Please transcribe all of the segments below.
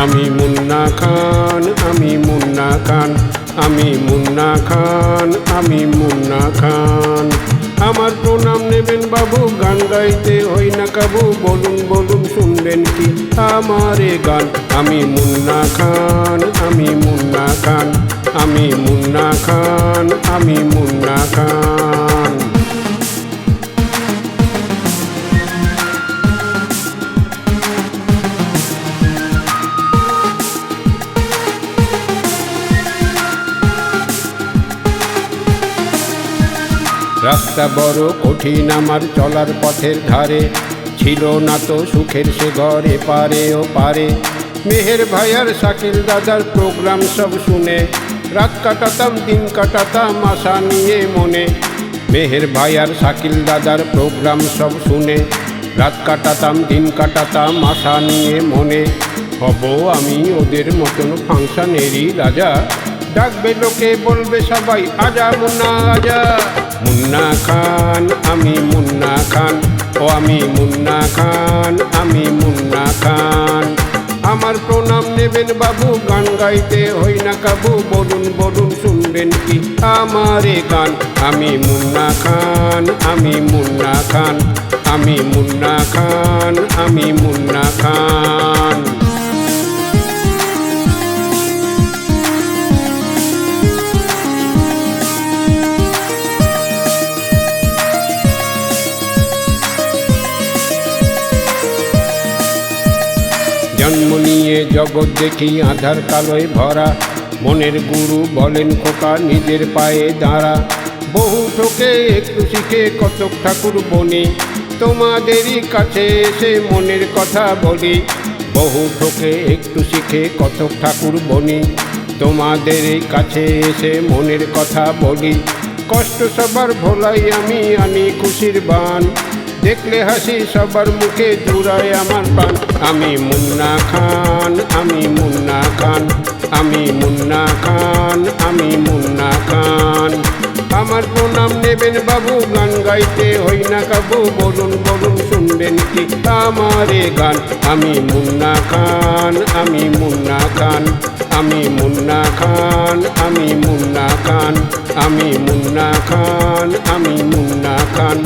আমি মুন্না খান, আমি মুন্না খান, আমি মুন্না খান, আমি মুন্না খান। আমার প্রণাম নেবেন বাবু, গান গাইতে হই না কাবু, বলুন বলুন শুনবেন কি আমার এ গান। আমি মুন্না খান, আমি মুন্না খান, আমি মুন্না খান, আমি মুন্না খান। রাস্তা বড় কঠিন আমার চলার পথের ধারে, ছিল না তো সুখের সে ঘরে পারে ও পারে। মেহের ভাইয়ার শাকিল দাদার প্রোগ্রাম সব শুনে রাত কাটাতাম দিন কাটাতাম আশা নিয়ে মনে। মেহের ভাইয়ার শাকিল দাদার প্রোগ্রাম সব শুনে রাত কাটাতাম দিন কাটাতাম আশা নিয়ে মনে। হব আমি ওদের মতন ফাংশনেরই রাজা, ডাকবে লোকে বলবে সবাই আজা মুন্না আজা। মুন্না খান, আমি মুন্না খান, ও আমি মুন্না খান, আমি মুন্না খান। আমার প্রণাম নেবেন বাবু, গান গাইতে হই না কাবু, বলুন বলুন শুনবেন কি আমার এ গান। আমি মুন্না খান, আমি মুন্না খান, আমি মুন্না খান, আমি মুন্না খান। জন্ম নিয়ে জগৎ দেখি আধার কালোয় ভরা, মনের গুরু বলেন খোকা নিজের পায়ে দাঁড়া। বহু ঠকে একটু শিখে কতক ঠাকুর বনি, তোমাদেরই কাছে এসে মনের কথা বলি। বহু ঠকে একটু শিখে কতক ঠাকুর বনি, তোমাদেরই কাছে এসে মনের কথা বলি। কষ্ট সবার ভোলাই আমি আনি খুশির বান, দেখলে হাসি সবার মুখে জুড়ায় আমার প্রাণ। আমি মুন্না খান, আমি মুন্না খান, আমি মুন্না খান, আমি মুন্না খান। আমার প্রণাম নেবেন বাবু, গান গাইতে হই না কাবু, বলুন বলুন শুনবেন কি আমার এ গান। আমি মুন্না খান, আমি মুন্না খান, আমি মুন্না খান, আমি মুন্না খান, আমি মুন্না খান, আমি মুন্না খান,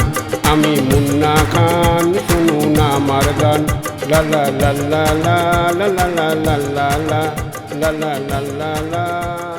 আমি মুন্না খান। শুনুন আমার গান, লা লা লা লা লা লা লা লা লা লা লা লা লা লা লা।